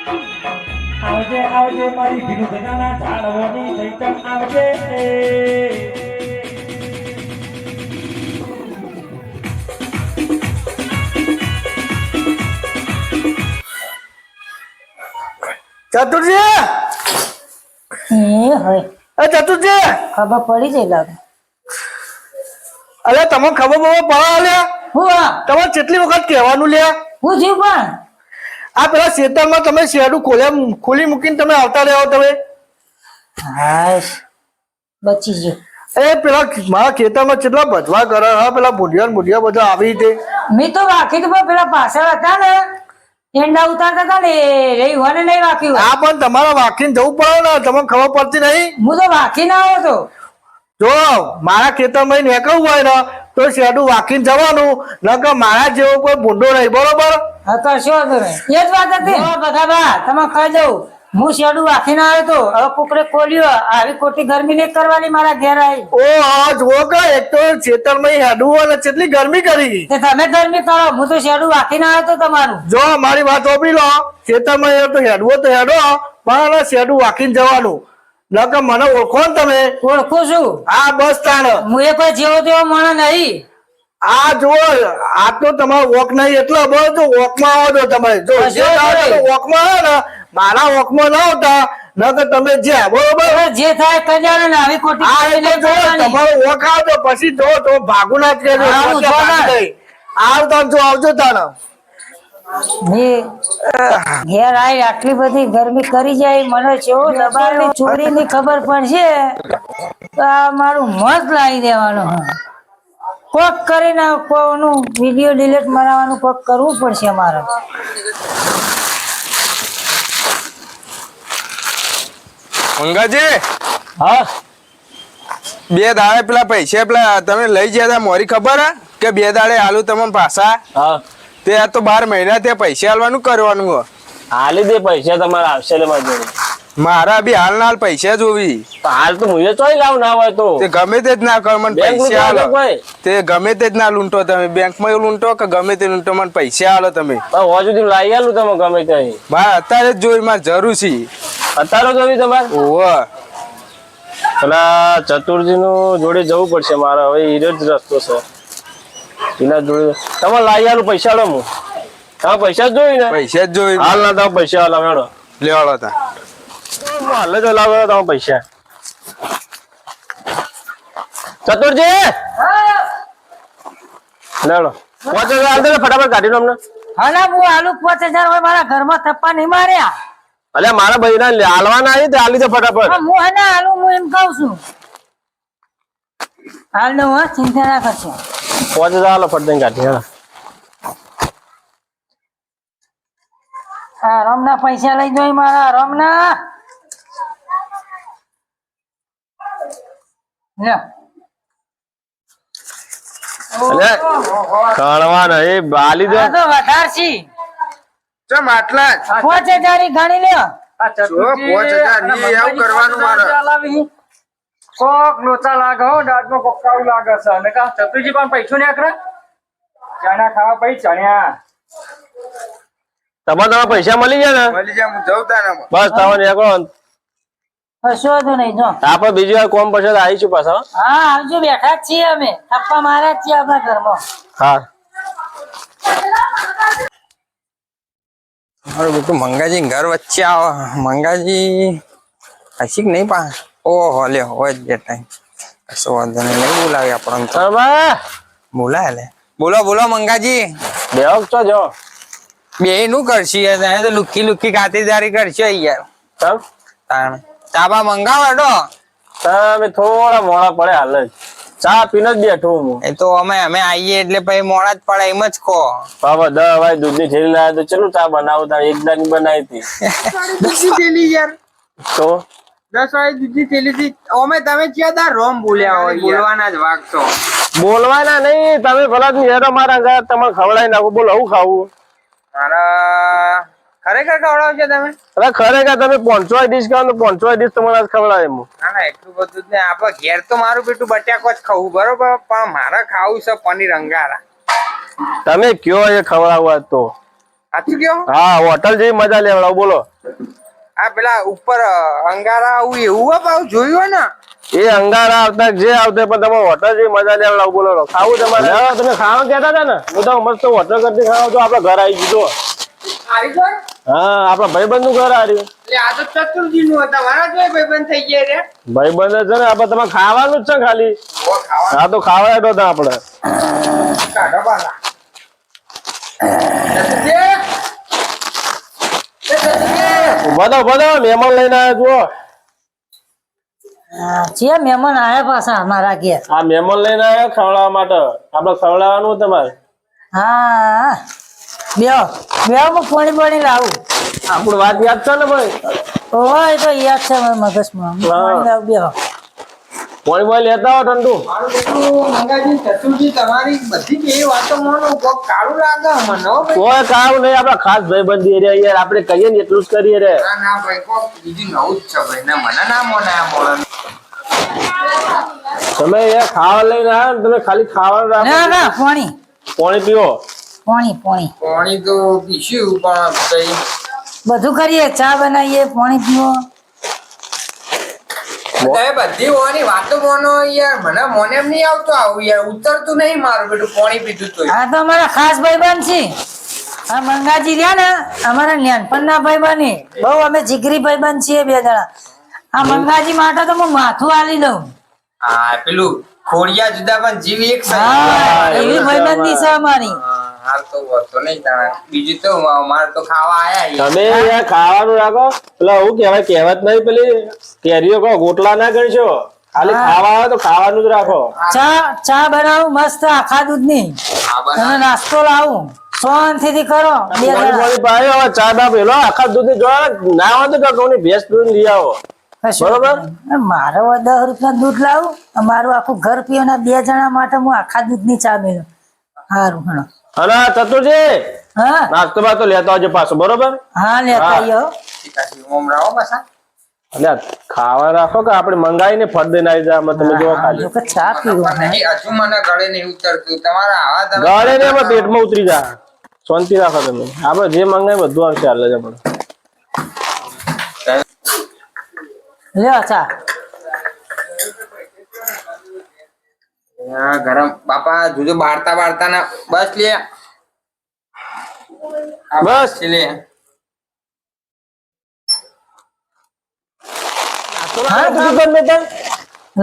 આવજે આવજે મારી ભીલું ઝાડવાની ચૈતન આવજે ચતુરજી હોય ચતુરજી ખબર પડી જાય લાગે અરે તમને ખબર બહુ પડે લ્યા હું તમારે કેટલી વખત કહેવાનું લ્યા હું જીવ પણ આ પેલા ખેતરમાં તમે શેડું ખોલી મૂકીને તમે આવતા રહ્યો તમે હાશ બચી ગયો એ પેલા મારા ખેતરમાં કેટલા ભજવા કરે હા પેલા બુઢિયા બધા આવી રીતે મેં તો વાકી તો પેલા પાછળ હતા ને એંડા ઉતારતા હતા ને રહી હોને નહીં વાક્યું આ પણ તમારા વાકીને જવું પડે ને તમને ખબર પડતી નહીં હું તો વાકી ના આવ્યો તો જો મારા ખેતરમાં નીકળવું હોય ને તો શેડું વાકીને જવાનું નકર મારા જેવો કોઈ ભૂંડો નહીં બરોબર હા કશો વાંધો નહીં એ જ વાત હતી બધા બા તમે ખાઈ દઉં હું શેડું વાકીને આવ્યો તો હવે કુકડે ખોલ્યો આવી ખોટી ગરમી નહીં કરવાની મારા ઘેર આવી ઓ હા જુઓ કે એક તો ખેતરમાં હેડવું હોય ને કેટલી ગરમી કરી તે તમે ગરમી કરો હું તો શેડું વાકીને આવ્યો તો તમારું જો મારી વાત ઓપી લો ખેતરમાં તો હેડવો તો હેડો પણ શેડું વાકીને જવાનું નકર મને ઓળખો ને તમે ઓળખું છું આ બસ તાણ હું એ કોઈ જેવો તેવો માણસ નહીં આ જો આ તો તમારો વોક નહીં એટલે બસ જો વોકમાં આવો છો તમે જો જે વોકમાં આવે ને મારા વોકમાં ના આવતા નકર તમે જ્યાં બરોબર જે થાય કલ્યાણ ને આવી ખોટી આ એટલે જો તમારો વોક આવતો પછી જો તો ભાગું ના જ કહેજો આવતા જો આવજો તાણ ઘેર આવી આટલી બધી ગરમી કરી જાય મને કેવો દબાણ ચોરી ની ખબર પડશે તો આ મારું મત લાવી દેવાનું કોક કરીને કોનું વિડીયો ડિલીટ મરાવવાનું કોક કરવું પડશે મારે મંગાજી હા બે દાડે પેલા પૈસા પેલા તમે લઈ ગયા હતા મોરી ખબર હે કે બે દાડે આલુ તમને પાછા હા તે આ તો 12 મહિના તે પૈસા આલવાનું કરવાનું હો હાલી દે પૈસા તમારા આવશે લે મારી જોડે મારા બી હાલ ના હાલ પૈસા જોવી તો હાલ તો મુજે ચોઈ લાવ ના હોય તો તે ગમે તે જ ના કર મને બેંક પૈસા લૂંટવા આલો ભાઈ તે ગમે તે જ ના લૂંટો તમે બેંકમાં લૂંટો કે ગમે તે લૂંટો મને પૈસા આલો તમે હોવા સુધી લાવી આલું તમે ગમે ત્યાં બા અત્યારે જ જોઈ મારે જરૂર છે અત્યારે જોવી તમારે ઓહો પેલા ચતુરજી નું જોડે જવું પડશે મારે હવે એ જ રસ્તો છે એના જોડે તમારે લાવી આલું પૈસા આલો હું તમે પૈસા જ જોઈ ને પૈસા જ જોઈ હાલ ના તમે પૈસા આલો મેળો લેવાડો તા હાલ જ લાવો તમે પૈસા ચતુરજી લેડો 5000 હાલ દે ફટાફટ કાઢી લો અમને હા ના હું આલુ 5000 હોય મારા ઘરમાં થપ્પા નહીં માર્યા અલ્યા મારા ભાઈ ના હાલવાના આવી તે હાલી દે ફટાફટ હું હે ને આલુ હું એમ કહું છું હાલ દઉં હા ચિંતા ના કરશો 5000 હાલો ફટ દઈને કાઢી હા હા રમના પૈસા લઈ જોઈ મારા રમના લે અલ્યા ખાણવા નહીં હાલી દે આ તો વધારશી ચમ આટલા જ 5000 ગણી લ્યો જો 5000 ની એવું કરવાનું મારે કોક લોચા લાગે હો દાંતમાં કોકાવું લાગે છે અને કા ચતુરજી પણ પૈસો ને આકરા ચણા ખાવા ભાઈ ચણ્યા તમારા પૈસા મળી જાય ને મળી જાય હું જઉં તાને બસ તમે નીકળો કશો તો નહીં જો આપણે બીજી વાર કોમ પછી આવીશું પાછા હા આવજો બેઠા જ છીએ અમે થપ્પા માર્યા જ છીએ આપણા ઘરમાં હા મારું બેટું મંગાજી ઘર વચ્ચે આવો મંગાજી હસી કે નહીં પા ઓહો લે હોય જ ટાઈમ કશો વાંધો નહીં નહીં બોલાવી આપણને તો બોલાય લે બોલો બોલો મંગાજી બેહો છો જો બે નું કરશી તો લુખી લુખી ખાતરદારી કરશો યાર તમ તાણ ચાબા મંગાવો ડો તમે થોડા મોડા પડે હાલ જ ચા પીને જ બેઠો હું એ તો અમે આવીએ એટલે પછી મોડા જ પડે એમ જ કહો બાબા 10 વાય દૂધની થેલી લાવ્યા તો ચલો ચા બનાવતા એક દાની બનાવી હતી દૂધી થેલી યાર તો 10 વાળી દૂધી થેલી થી અમે તમે ક્યાં રોમ બોલ્યા હોય બોલવાના જ વાગ છો બોલવાના નહીં તમે ભલા હેરો મારા ઘર તમને ખવડાવી નાખો બોલો હું ખાવું મારા ખરેખર ખવડાવશો તમે અરે ખરેખર તમે 500 ડીશ ખાવ તો 500 ડીશ તમારે ખવડાવે હું ના એટલું બધું જ ને આપડે ઘેર તો મારું બેટું બટાકો જ ખાવું બરોબર પણ મારે ખાવું છે પનીર અંગારા તમે કયો એ ખવડાવવા તો સાચું કયો હા હોટલ જેવી મજા લેવડાવ બોલો. આ પેલા ઉપર અંગારા આવું એવું હો પાછું જોયું હોય ને એ અંગારા આવતા જે આવતા પણ તમે હોટલ જેવી મજા લેવડાવ બોલો. ખાવું તમારે તમે ખાવા કહેતા હતા ને હું તો મસ્ત હોટલ કરતી ખાવા તો આપડે ઘર આવી ગયું. આવી ગયો હા આપડા ભાઈબંધ નું ઘર આવ્યું. એટલે આ તો ચતુર્જી નું હતા મારા જોઈ ભાઈબંધ થઈ ગયા રે ભાઈબંધ છે ને આપડે તમારે ખાવાનું જ છે ખાલી. ઓ ખાવા હા તો ખાવા હેડો હતા આપડે. કાઢો બાલા બધા મહેમાન લઈને આવ્યા જુઓ. જે મહેમાન આયા પાછા અમારા ઘેર. આ મહેમાન લઈને આવ્યા ખવડાવવા માટે. આપડે ખવડાવવાનું તમારે. હા બે હું પાણી લાવું. આપણું વાત યાદ છે ને ભાઈ. ઓય તો યાદ છે મારા મગજમાં. હું પાણી લાવું બેહો. પાણી લેતા હો ઠંડુ. મારું બેટું મંગાજી ચતુર્જી તમારી બધી કેવી વાતો માનો કોક કાળું લાગે મને હો ભાઈ કોઈ કામ નહીં આપડા ખાસ ભાઈબંધી એરિયા યાર આપણે કહીએ ને એટલું જ કરીએ રે. ના ના ભાઈ કોક બીજું નવું જ છે ભાઈ ના મને ના મોને આ બોલે તમે યાર ખાવા લઈને આવ્યા ને તમે ખાલી ખાવાનું રાખો. ના પાણી પાણી પીવો. પાણી તો પીશું પણ કઈ બધું કરીએ. ચા બનાવીએ, પાણી પીવો. તમે બધી હોવાની વાતો મોનો યાર મને મોને એમ નહીં આવતો આવું યાર ઉતરતું નહીં મારું બેટું પાણી પીધું તો આ તો અમારા ખાસ ભાઈબંધ છે. આ મંગાજી રહ્યા ને અમારા નાનપણના ભાઈબંધ. બહુ અમે જીગરી ભાઈબંધ છીએ બે જણા. આ મંગાજી માટે તો હું માથું આલી દઉં. હા પેલું ખોડિયા જુદા પણ જીવ એક હા એવી ભાઈબંધી છે અમારી. હાલ તો વાતો નહીં તારા બીજું તો મારે તો ખાવા આયા તમે યાર ખાવાનું રાખો. પેલા હું કહેવત નહીં પેલી કેરીઓ કહો ગોટલા ના ગણશો. ખાલી ખાવા આવે તો ખાવાનું જ રાખો. ચા બનાવું મસ્ત આખા દૂધની. અને નાસ્તો લાવું શાંતિથી કરો. બે જણા ચા બા પેલો આખા દૂધ જો ના હોય તો કોની ભેંસ દૂધ લઈ આવો. બરોબર. મારે 10 રૂપિયા દૂધ લાવું. મારું આખું ઘર પીવાના 2 જણા માટે હું આખા દૂધની ચા મેળવું. સારું ઘણો. અને ચતુરજી હા નાસ્તો બાસ્તો લેતા આવજો પાછો. બરોબર. હા લેતા આવો. ઉમરાવો પાછા એટલે ખાવા રાખો કે આપણે મંગાવીને ફટ દઈને આવી જાય. તમે જો ખાલી જો કે ચા પીવો. નહીં હજુ મને ગળે નહીં ઉતરતું તમારા આવા તમે ગાળે ને એમાં પેટમાં ઉતરી જાય. શાંતિ રાખો તમે. આપણે જે મંગાવી બધું આવશે. હાલ જ આપણે લ્યો ચા. ગરમ બાપા જોજો બારતા ના બસ લે બસ. લે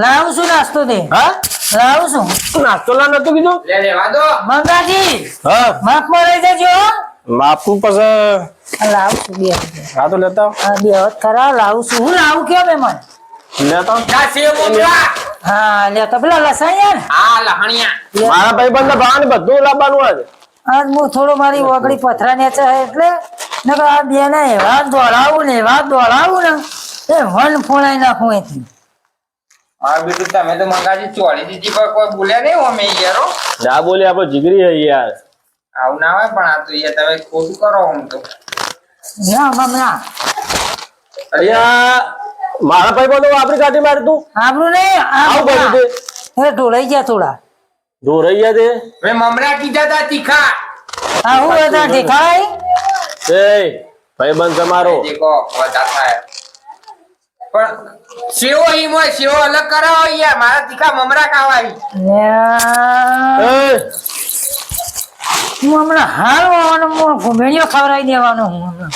લાવું છું નાસ્તો તે. હા લાવું છું. નાસ્તો લા નતું કીધું. લે લેવા દો મંગાજી હા માફમાં રહી જજો. માપું પછી લાવું છું 2 રૂપિયા. હા તો લેતા આવો. હા 2 વખત ખરા લાવું છું. હું લાવું કેમ મહેમાન. લેતા આવો. જા સેવ ઉમરા હા લે તો પેલા લસાયા ને. આ લહણિયા મારા ભાઈબંધ ને ભાવ ને બધું લાવવાનું હોય. આજ હું થોડો મારી ઓગળી પથરા ને છે એટલે નકર આ બે ને એવા દોડાવું ને એ વન ફોડાઈ નાખું એથી. મારું બેટું તમે તો મંગાજી ચોળી દીધી પર કોઈ બોલ્યા નહીં અમે યારો ના બોલે આપણે જીગરી હે યાર. આવું ના હોય પણ આ તો યાર તમે ખોટું કરો આમ તો ના મમરા અહીંયા મારા ભાઈબંધો આપણી કાઢી મારતું આપણું નહીં આવું કર્યું તે. એ ઢોળાઈ ગયા થોડા. ધોરાઈ ગયા તે. મેં મમરા કીધા તા તીખા આ હું હતા ઠેકાઈ. એ ભાઈબંધ તમારો દેખો વધા થાય પણ સેવો ઈ મોય સેવો અલગ કરાવો યાર મારા તીખા મમરા ખાવાય એ હું હમણાં હાલ ઘુમેડીઓ ખવડાવી દેવાનો હું હમણાં.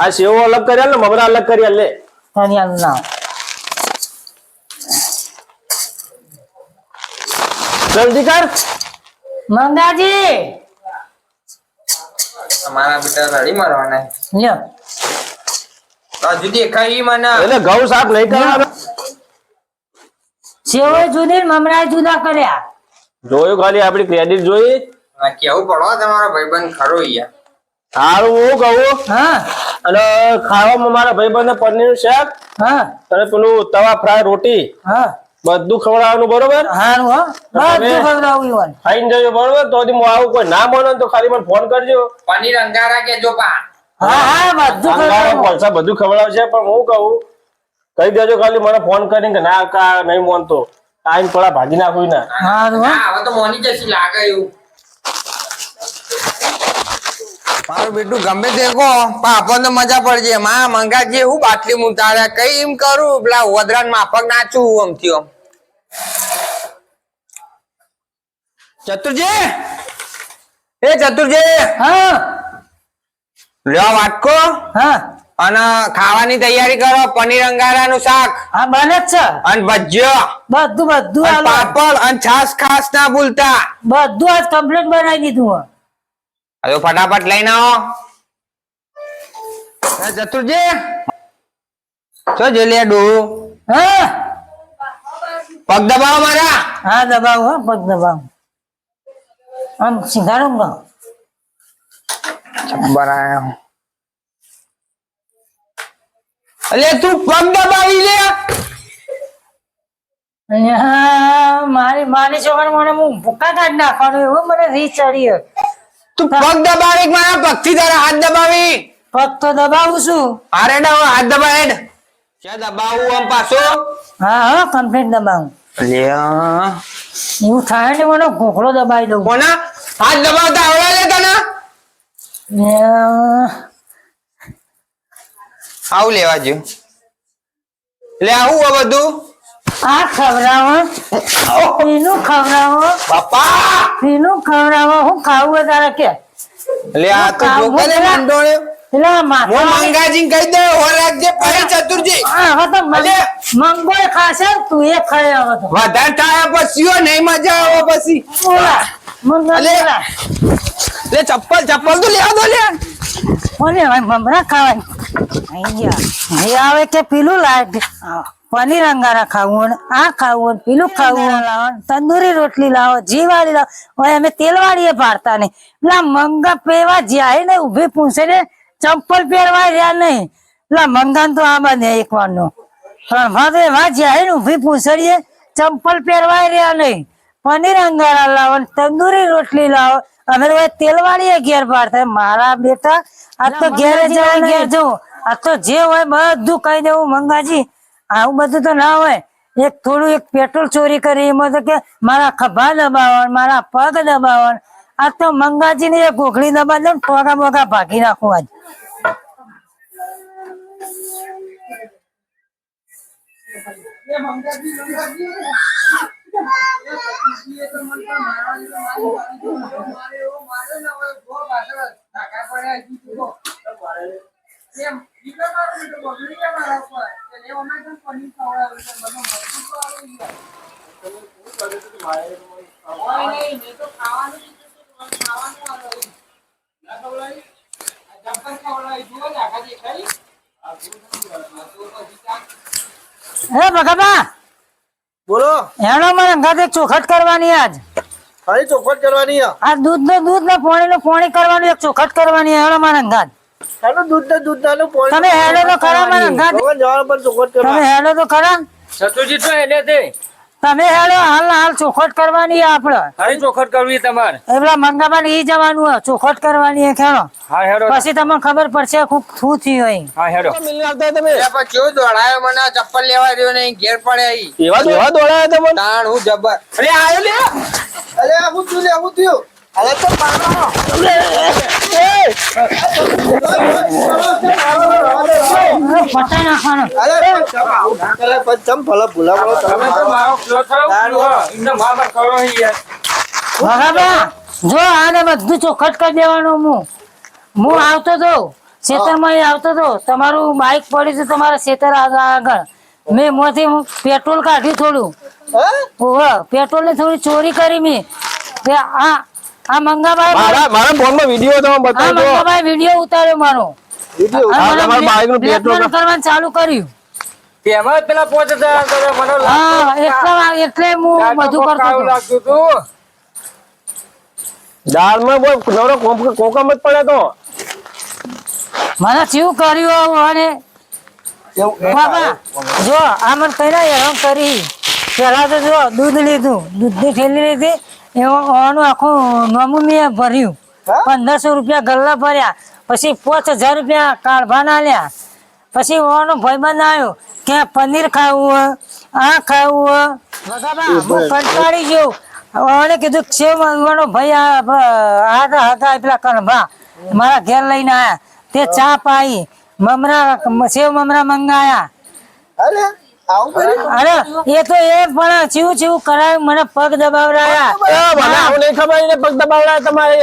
આ સેવો અલગ કર્યા ને મમરા અલગ કર્યા લે. ધનિયાનું નામ જલ્દી કર. મંગાજી મારા બેટા રડી મારવાના લ્યો હજુ દેખાય ઈ મને એટલે ઘઉં સાફ નહીં કરવાનો. સેવો જુદી ને મમરા જુદા કર્યા. જોયું ખાલી આપડી ક્રેડિટ જોઈ. આ કેવું પડો તમારો ભાઈબંધ ખરો યાર સારું હું કહું. હા અને ખાવામાં મારા ભાઈબંધ પનીર શાક હા અને પેલું તવા ફ્રાય રોટી હા બધું ખવડાવવાનું. બરોબર. હારું હો બધું ખવડાવું ઈવન. ખાઈને જજો. બરોબર. તો હું આવું કોઈ ના માનો તો ખાલી મને ફોન કરજો. પનીર અંગારા કે જો પા હા બધું અંગારો ખવડાવું. કોલસા બધું ખવડાવશે પણ હું કહું કહી દેજો ખાલી મને ફોન કરીને કે ના કા નહીં માનતો આઈને પડા ભાગી નાખું ના. હારું હો હવે તો મોની જશી લાગે એવું મારું બેટું ગમે તે કહો પણ આપણને તો મજા પડશે મંગાજી હું બાટલી મુતાડ્યા કઈ એમ કરું પેલા વદરાન માફક નાચું આમથી આમ ચતુરજી એ ચતુરજી હા લ્યો વાટકો હા અને ખાવાની તૈયારી કરો પનીર અંગારાનું શાક હા બને જ છે અને ભજીયો બધું અને હાલો. પાપડ અને છાસ ખાસ ના ભૂલતા બધું આજ કમ્પ્લીટ બનાવી દીધું હવે ફટાફટ લઈને આવો ચતુરજી શું જોઈ ડોહું હા પગ દબાવો મારા હા દબાવ હા પગ દબાવ આમ સિંગાડું બરાબર અલે તું પગ દબાવી લે મારી છોકરી મને હું ભૂકા કાઢી નાખવાનું એવું મને રીત ચડી તું પગ દબાવી મારા પગથી તારા હાથ દબાવી પગ તો દબાવું છું અરે ના હાથ દબાવે છે દબાવું આમ પાછો હા હા કમ્પ્લીટ દબાવું લ્યા એવું થાય ને મને ઘોઘડો દબાવી દઉં કોના હાથ દબાવતા આવડે લે તને આવું લેવા જો લે આવું આ બધું આ ખવડાવો પીનું ખવડાવો બાપા પીનું ખવડાવો હું ખાવું હોય તારે કે લે આ તો જોકલે મંડોળે એટલે હું માથા મંગાજી કહી દે હો રાખજે પડે ચતુરજી હવે તો મંગો ખાશે તું એ ખાય હવે તો વધારે થાય પછી નહીં મજા આવે પછી બોલા મંગો અલે. બોલા લે ચપ્પલ તો લેવા દો લે કોને ભાઈ મમરા ખાવાની અહીં આવે કે પેલું લાગ પનીર અંગારા ખાવું ને આ ખાવું ને પેલું ખાવું લાવો તંદુરી રોટલી લાવો જી વાળી લાવો હવે અમે તેલ વાળી પાડતા નહીં પેલા મંગા પેવા જાય ને ઉભી પૂછે ને ચંપલ પહેરવા રહ્યા નહીં પેલા મંગાન તો આ બને એક વાર નો પણ એવા જાય ને ઉભી પૂછડીએ ચંપલ પહેરવા રહ્યા નહીં પનીર અંગારા લાવો ને તંદુરી રોટલી લાવો અમે તો તેલ વાળી ઘેર પાડતા મારા બેટા આ તો ઘેરે જવા ઘેર જવું આ તો જે હોય બધું કહી દેવું મંગાજી આવું બધું તો ના હોય એક થોડું એક પેટ્રોલ ચોરી કરી એમાં તો કે મારા ખભા દબાવણ મારા પગ દબાવણ આ તો મંગાજી ને એક ઘોઘડી દબાવી દઉં ટોગા બોગા ભાગી નાખું આજ હે ભગાબા બોલો હેડો મને અંગાતે ચોખટ કરવાની આજ ખાલી ચોખવટ કરવાની આ દૂધ ને પોણી કરવાનું એક ચોખટ કરવાની હેડો મને અંગાત આનું દૂધ નાનું તમે હેડો તો ખરા મને અંગાત જવાનું પણ ચોખવટ તમે કરવા હેડો તો ખરા ચતુરજી તો એને તે તમે હેડો હાલ ચોખટ કરવાની આપડે ખાલી ચોખટ કરવી તમારે એવડા મંગામાં ઈ જવાનું હોય ચોખટ કરવાની હે ખેડો હા હેડો પછી તમને ખબર પડશે શું થયું અહીં હા હેડો તમે પછી દોડાયો મને આ ચપ્પલ લેવા રહ્યો નહીં ઘેર પડે અહીં એવા દોડાયા તમે તાણ હું જબર અરે આયો લે અરે આવું થયું અરે તો પટાઈ નાખવાનો ચમ ભલા ભૂલા બોલો તમે તો મારો ફ્લો થયો એમને માર કરો યાર બરાબર જો આને બધું ચોખટ કરી દેવાનું હું આવતો તો ખેતરમાં આવતો તો તમારું બાઈક પડ્યું છે તમારા ખેતર આગળ મેં મોથી પેટ્રોલ કાઢ્યું થોડું પેટ્રોલ ની થોડી ચોરી કરી મેં આ મંગાભાઈ મારા ફોનમાં વિડીયો તમે આ બતાવજો મંગાભાઈ વિડીયો ઉતાર્યો મારો તમારા બાઈકનું પેટ્રોલ બ્લેકમેલ કરવાનું ચાલુ કર્યું તેમાં પેલા 5000 મને હા એટલે હું બધું કરતો હતો. લાગતું તું દાળમાં બહુ નવરો કોકમ જ પડે તો મને શું કર્યું અને બાબા જો આ મને કઈ હેરાન કરી પેલા તો જો દૂધ લીધું દૂધની થેલી લીધી એનું આખું નમું મેં ભર્યું 1500 રૂપિયા ગલ્લા ભર્યા પછી 5000 રૂપિયા કાઢવાના આલ્યા પછી ઓનો ભાઈબંધ આવ્યો કે પનીર ખાવું આ ખાવું બગાબા હું કંટાળી ગયો ઓને કીધું સેવ માંગવાનો ભાઈ આ હતા પેલા કણભા મારા ઘેર લઈને આયા તે ચા પાઈ સેવ મમરા મંગાયા અરે આવું કર્યું અરે એ તો એ પણ ચીવું ચીવું કરાયું મને પગ દબાવરાયા મને આવું નહીં ખબર એને પગ દબાવડા તમારે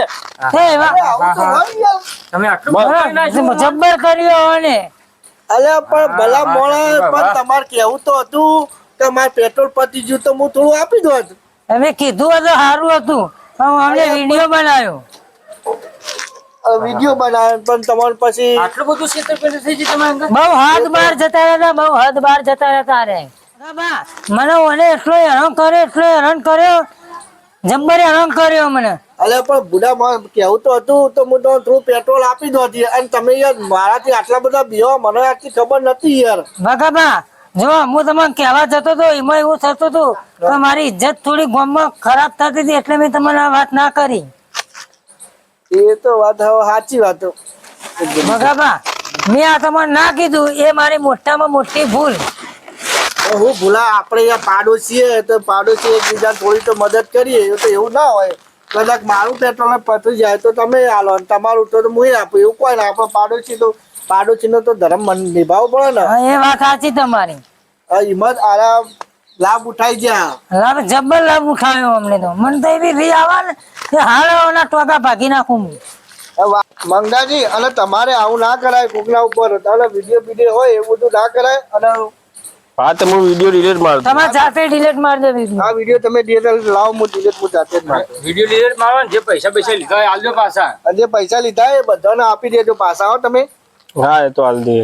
હે આવું તો હોય યાર. તમે આટલું બધું કરી નાખ્યું? જબ્બર કર્યો અને અલ્યા પણ ભલા મોણા પણ તમારે કેવું તો હતું કે મારે પેટ્રોલ પતી ગયું તો હું થોડું આપી દોત. અમે કીધું હતું સારું હતું પણ અમને વિડીયો બનાવ્યો વિડીયો બનાવ્યો પણ તમારે પછી આટલું બધું છેતરપિંડી થઈ ગઈ તમારા અંગત? બહુ હદ બાર જતા રહેતા બહુ હદ બાર જતા રહેતા રે બાબા, મને ઓને એટલો હેરાન કર્યો જબ્બર હેરાન કર્યો મને અલ્યા પણ બુડા માં કેવું તો હતું તો હું તમને થોડું પેટ્રોલ આપી દોત અને તમે યાર મારાથી આટલા બધા બીઓ મને આટલી ખબર નથી યાર. ભગાબા જો હું તમને કહેવા જતો હતો એમાં એવું થતું હતું કે મારી ઇજ્જત થોડી ગામમાં ખરાબ થતી હતી એટલે મેં તમને આ વાત ના કરી એ તો વાત હવે સાચી વાત. ભગાબા મેં આ તમને ના કીધું એ મારી મોટામાં મોટી ભૂલ હું ભૂલા આપણે અહીંયા પાડોશીએ તો પાડોશી એકબીજા થોડી તો મદદ કરીએ એ તો એવું ના હોય. કદાચ મારું પેટ્રોલ પતી જાય તો તમે હાલો અને તમારું તો હું આપું એવું કોઈ ના. આપણે પાડોશીનો તો ધર્મ નિભાવવો પડે ને. હા, એ વાત સાચી તમારી હિંમત આરા લાભ ઉઠાઈ ગયા. લાભ જબ્બર લાભ ઉઠાવ્યો અમને તો મને તો એવી રી આવા ને કે હાલવાના ટોકા ભાગી નાખું હું. મંગાજી અને તમારે આવું ના કરાય કોકના ઉપર વિડીયો હોય એવું બધું ના કરાય. અને હા તો હું વિડીયો ડિલીટ મારું તમારે જાતે ડિલીટ મારી દે વિડીયો આ વિડીયો તમે ડિટેલ લાવો હું ડિલીટ હું જાતે જ મારું. વિડીયો ડિલીટ મારો ને જે પૈસા લીધા હોય આલજો પાછા. અને જે પૈસા લીધા એ બધાને આપી દેજો પાછા હો તમે. હા એ તો હાલ દે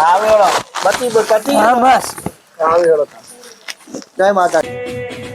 આવે બતી હા બસ આવે જય માતાજી.